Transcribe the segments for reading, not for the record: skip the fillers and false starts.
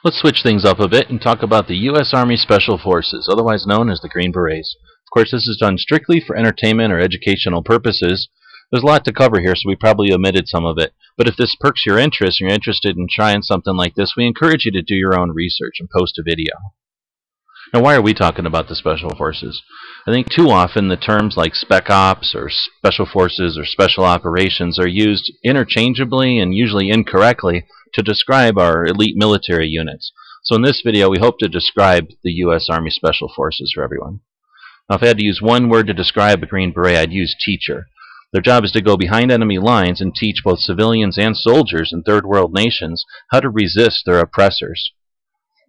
Let's switch things up a bit and talk about the U.S. Army Special Forces, otherwise known as the Green Berets. Of course, this is done strictly for entertainment or educational purposes. There's a lot to cover here, so we probably omitted some of it. But if this perks your interest and you're interested in trying something like this, we encourage you to do your own research and post a video. Now, why are we talking about the Special Forces? I think too often the terms like Spec Ops or Special Forces or Special Operations are used interchangeably and usually incorrectly to describe our elite military units. So in this video, we hope to describe the U.S. Army Special Forces for everyone. Now, if I had to use one word to describe a Green Beret, I'd use teacher. Their job is to go behind enemy lines and teach both civilians and soldiers in third world nations how to resist their oppressors.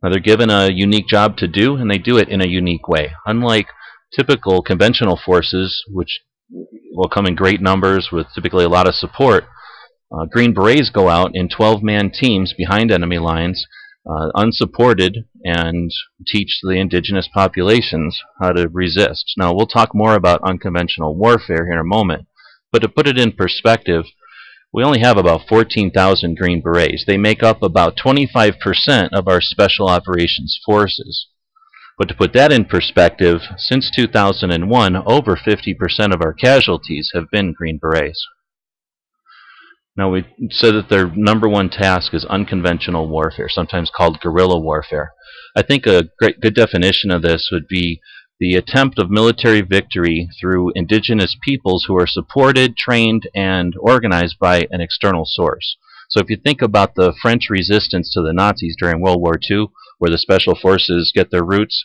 Now, they're given a unique job to do, and they do it in a unique way. Unlike typical conventional forces, which will come in great numbers with typically a lot of support, Green Berets go out in 12-man teams behind enemy lines, unsupported, and teach the indigenous populations how to resist. Now, we'll talk more about unconventional warfare here in a moment, but to put it in perspective, we only have about 14,000 Green Berets. They make up about 25% of our Special Operations Forces. But to put that in perspective, since 2001, over 50% of our casualties have been Green Berets. Now, we said that their number one task is unconventional warfare, sometimes called guerrilla warfare. I think a good definition of this would be the attempt of military victory through indigenous peoples who are supported, trained, and organized by an external source. So if you think about the French resistance to the Nazis during World War II, where the Special Forces get their roots,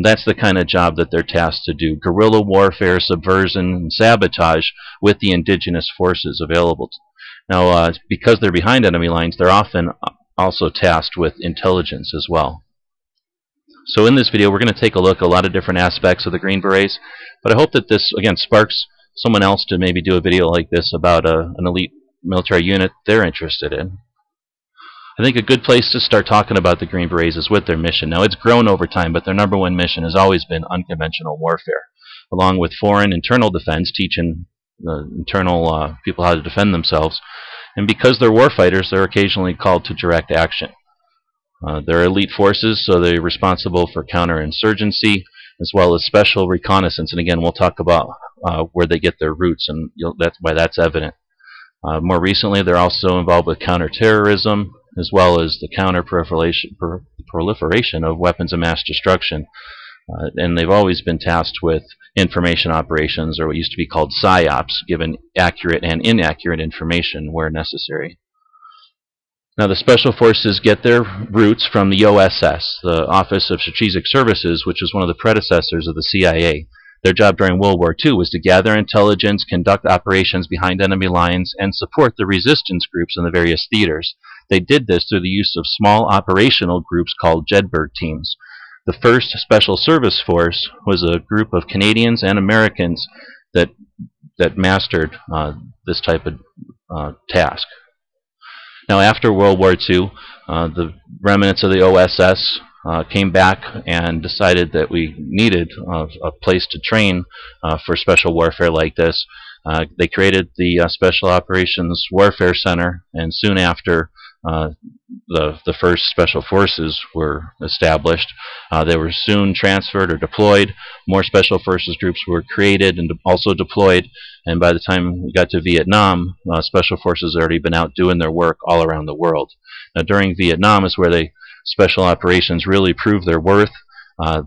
that's the kind of job that they're tasked to do. Guerrilla warfare, subversion, and sabotage with the indigenous forces available. Now, because they're behind enemy lines, they're often also tasked with intelligence as well. So in this video, we're going to take a look at a lot of different aspects of the Green Berets, but I hope that this, again, sparks someone else to maybe do a video like this about an elite military unit they're interested in. I think a good place to start talking about the Green Berets is with their mission. Now, it's grown over time, but their number one mission has always been unconventional warfare, along with foreign internal defense, teaching the internal people how to defend themselves. And because they're warfighters, they're occasionally called to direct action. They're elite forces, so they're responsible for counterinsurgency as well as special reconnaissance. And again, we'll talk about where they get their roots, and that's why that's evident. More recently, they're also involved with counterterrorism as well as the proliferation of weapons of mass destruction. And they've always been tasked with information operations, or what used to be called PSYOPs, given accurate and inaccurate information where necessary. Now, the Special Forces get their roots from the OSS, the Office of Strategic Services, which was one of the predecessors of the CIA. Their job during World War II was to gather intelligence, conduct operations behind enemy lines, and support the resistance groups in the various theaters. They did this through the use of small operational groups called Jedburgh teams. The first Special Service Force was a group of Canadians and Americans that mastered this type of task. Now, after World War II, the remnants of the OSS came back and decided that we needed a place to train for special warfare like this. They created the Special Operations Warfare Center, and soon after the first Special Forces were established, they were soon transferred or deployed. More Special Forces groups were created and also deployed, and by the time we got to Vietnam, Special Forces had already been out doing their work all around the world. Now, during Vietnam is where Special Operations really proved their worth.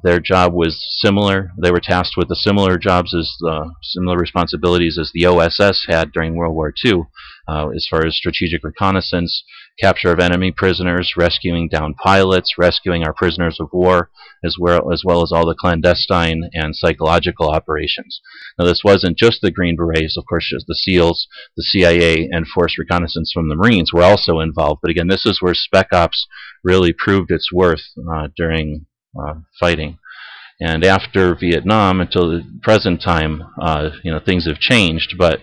Their job was similar. They were tasked with the similar jobs as similar responsibilities as the OSS had during World War II, as far as strategic reconnaissance, capture of enemy prisoners, rescuing downed pilots, rescuing our prisoners of war, as well as all the clandestine and psychological operations. Now, this wasn't just the Green Berets, of course. Just the SEALs, the CIA, and Force Reconnaissance from the Marines were also involved. But again, this is where Spec Ops really proved its worth during fighting. And after Vietnam, until the present time, things have changed. But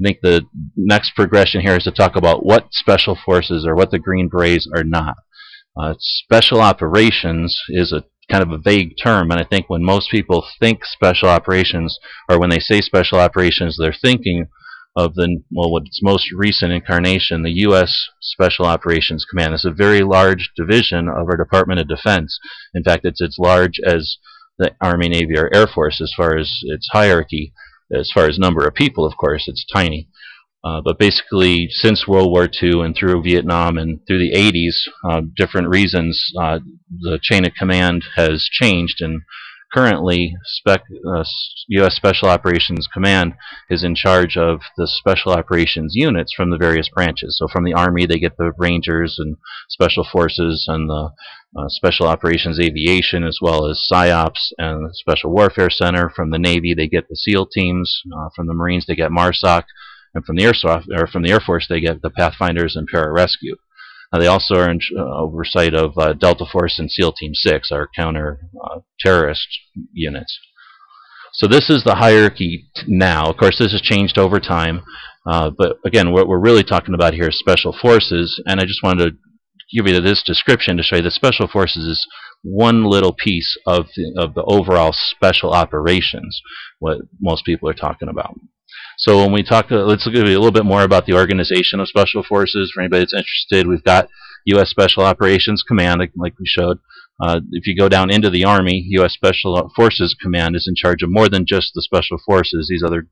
I think the next progression here is to talk about what Special Forces or what the Green Berets are not. Special Operations is a kind of a vague term, and I think when most people think Special Operations, or when they say Special Operations, they're thinking of the, well, what's most recent incarnation, the U.S. Special Operations Command. It's a very large division of our Department of Defense. In fact, it's as large as the Army, Navy, or Air Force as far as its hierarchy. As far as number of people, of course, it's tiny. But basically, since World War II and through Vietnam and through the 80s, different reasons, the chain of command has changed, and currently U.S. Special Operations Command is in charge of the Special Operations units from the various branches. So from the Army, they get the Rangers and Special Forces and the Special Operations Aviation, as well as PSYOPs and the Special Warfare Center. From the Navy, they get the SEAL teams. From the Marines, they get MARSOC. And from the Air Force, they get the Pathfinders and Pararescue. They also are in oversight of Delta Force and SEAL Team 6, our counter-terrorist units. So this is the hierarchy now. Of course, this has changed over time. But again, what we're really talking about here is Special Forces. And I just wanted to give you this description to show you that Special Forces is one little piece of the overall Special Operations, what most people are talking about. So when we talk, let's give you a little bit more about the organization of Special Forces. For anybody that's interested, we've got U.S. Special Operations Command, like we showed. If you go down into the Army, U.S. Special Forces Command is in charge of more than just the Special Forces, these other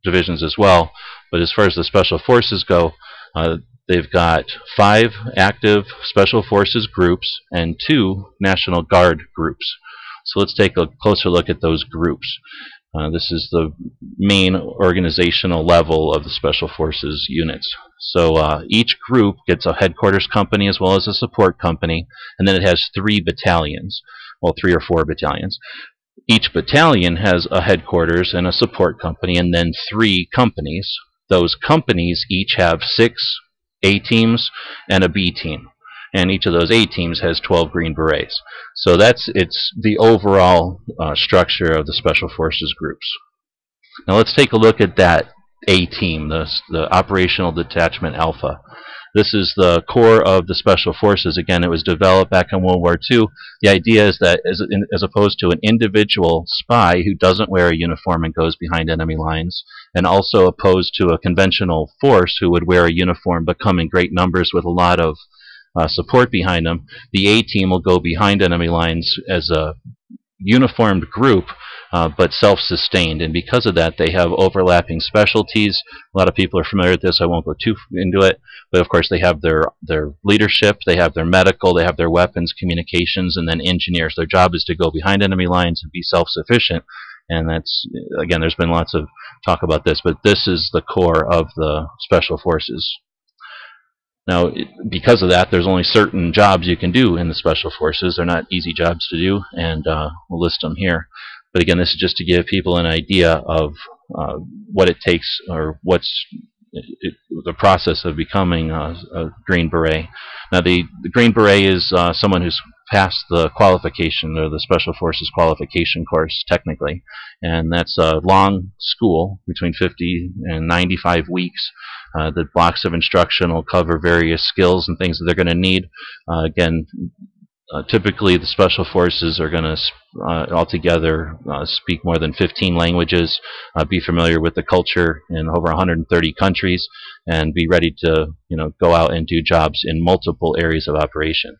divisions as well. But as far as the Special Forces go, they've got 5 active Special Forces groups and 2 National Guard groups. So let's take a closer look at those groups. This is the main organizational level of the Special Forces units. So each group gets a headquarters company as well as a support company, and then it has 3 battalions, well, 3 or 4 battalions. Each battalion has a headquarters and a support company, and then 3 companies. Those companies each have 6 A teams and a B team. And each of those A teams has 12 Green Berets. So it's the overall structure of the Special Forces groups. Now let's take a look at that A team, the Operational Detachment Alpha. This is the core of the Special Forces. Again, it was developed back in World War II. The idea is that as opposed to an individual spy who doesn't wear a uniform and goes behind enemy lines, and also opposed to a conventional force who would wear a uniform but come in great numbers with a lot of support behind them, the A team will go behind enemy lines as a uniformed group, but self-sustained. And because of that, they have overlapping specialties. A lot of people are familiar with this. I won't go too into it. But of course, they have their leadership, they have their medical, they have their weapons, communications, and then engineers. Their job is to go behind enemy lines and be self-sufficient. And that's, again, there's been lots of talk about this, but this is the core of the Special Forces. Now, because of that, there's only certain jobs you can do in the Special Forces. They're not easy jobs to do, and we'll list them here. But again, this is just to give people an idea of what it takes, or what's the process of becoming a Green Beret. Now, the Green Beret is someone who's passed the qualification, or the Special Forces qualification course, technically. And that's a long school, between 50 and 95 weeks. The blocks of instruction will cover various skills and things that they're going to need. Again, typically the Special Forces are going to altogether speak more than 15 languages, be familiar with the culture in over 130 countries, and be ready to go out and do jobs in multiple areas of operation.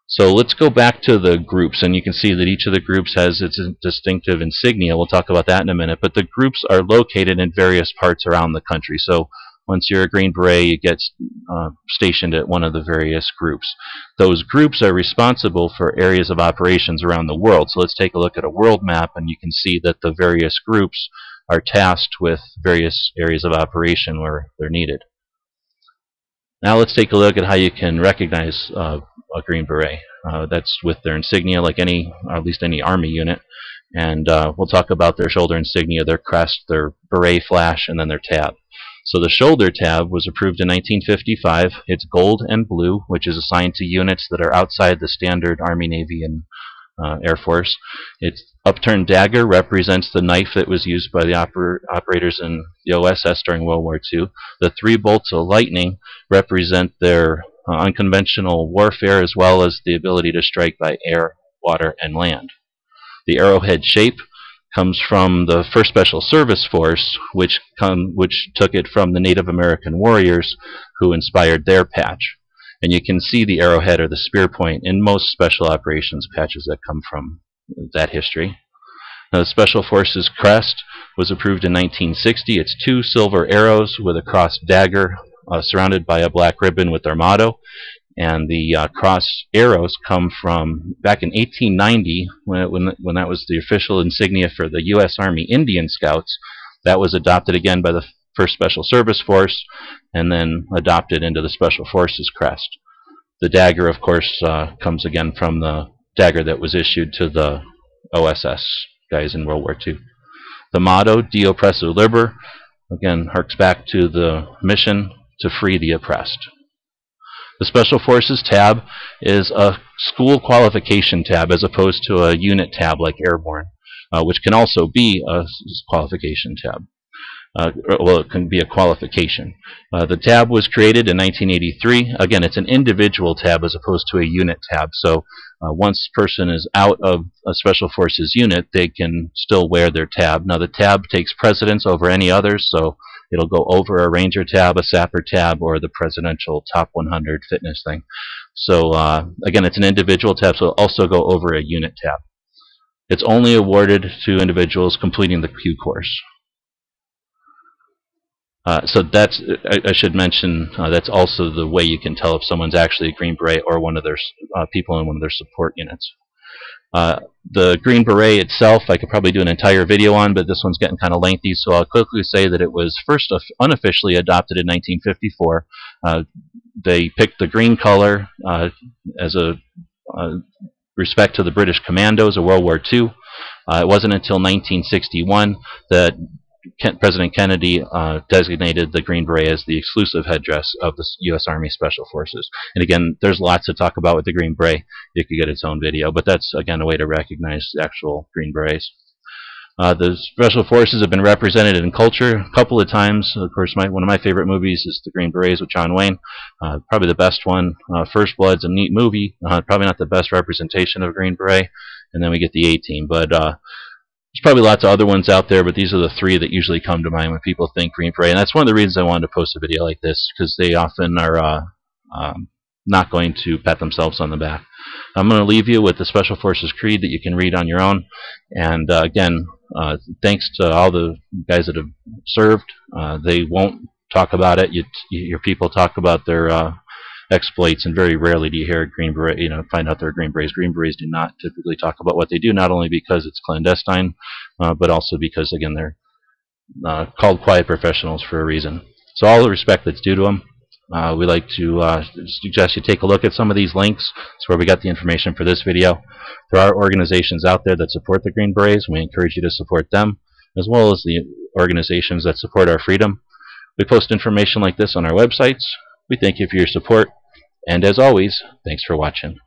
So let's go back to the groups, and you can see that each of the groups has its distinctive insignia. We'll talk about that in a minute, but the groups are located in various parts around the country. So once you're a Green Beret, you get stationed at one of the various groups. Those groups are responsible for areas of operations around the world. So let's take a look at a world map, and you can see that the various groups are tasked with various areas of operation where they're needed. Now let's take a look at how you can recognize a Green Beret. That's with their insignia, like at least any Army unit. And we'll talk about their shoulder insignia, their crest, their beret flash, and then their tab. So the shoulder tab was approved in 1955. It's gold and blue, which is assigned to units that are outside the standard Army, Navy, and Air Force. Its upturned dagger represents the knife that was used by the operators in the OSS during World War II. The 3 bolts of lightning represent their unconventional warfare, as well as the ability to strike by air, water, and land. The arrowhead shape comes from the 1st Special Service Force, which took it from the Native American warriors who inspired their patch. And you can see the arrowhead or the spear point in most special operations patches that come from that history. Now, the Special Forces crest was approved in 1960. It's 2 silver arrows with a crossed dagger surrounded by a black ribbon with their motto. And the cross arrows come from back in 1890 when that was the official insignia for the U.S. Army Indian Scouts. That was adopted again by the 1st Special Service Force and then adopted into the Special Forces crest. The dagger, of course, comes again from the dagger that was issued to the OSS guys in World War II. The motto, De Oppresso Liber, again harks back to the mission to free the oppressed. The Special Forces tab is a school qualification tab as opposed to a unit tab like Airborne, which can also be a qualification tab. Well, it can be a qualification. The tab was created in 1983. Again, it's an individual tab as opposed to a unit tab. So once a person is out of a Special Forces unit, they can still wear their tab. Now, the tab takes precedence over any others, so it'll go over a Ranger tab, a Sapper tab, or the Presidential Top 100 fitness thing. So again, it's an individual tab, so it'll also go over a unit tab. It's only awarded to individuals completing the Q course. So that's, I should mention, that's also the way you can tell if someone's actually a Green Beret or one of their people in one of their support units. The Green Beret itself, I could probably do an entire video on, but this one's getting kind of lengthy, so I'll quickly say that it was first unofficially adopted in 1954. They picked the green color as a respect to the British Commandos of World War II. It wasn't until 1961 that President Kennedy designated the Green Beret as the exclusive headdress of the U.S. Army Special Forces. And again, there's lots to talk about with the Green Beret. It could get its own video, but that's, again, a way to recognize the actual Green Berets. The Special Forces have been represented in culture a couple of times. Of course, one of my favorite movies is The Green Berets with John Wayne. Probably the best one. First Blood's a neat movie. Probably not the best representation of a Green Beret. And then we get the A-Team. But there's probably lots of other ones out there, but these are the 3 that usually come to mind when people think Green Beret. And that's one of the reasons I wanted to post a video like this, because they often are not going to pat themselves on the back. I'm going to leave you with the Special Forces Creed that you can read on your own. And again, thanks to all the guys that have served. They won't talk about it. You hear people talk about their exploits, and very rarely do you hear a Green Beret, find out they're Green Berets. Green Berets do not typically talk about what they do, not only because it's clandestine, but also because, again, they're called quiet professionals for a reason. So all the respect that's due to them. We like to suggest you take a look at some of these links. That's where we got the information for this video. There are organizations out there that support the Green Berets, and we encourage you to support them, as well as the organizations that support our freedom. We post information like this on our websites. We thank you for your support, and as always, thanks for watching.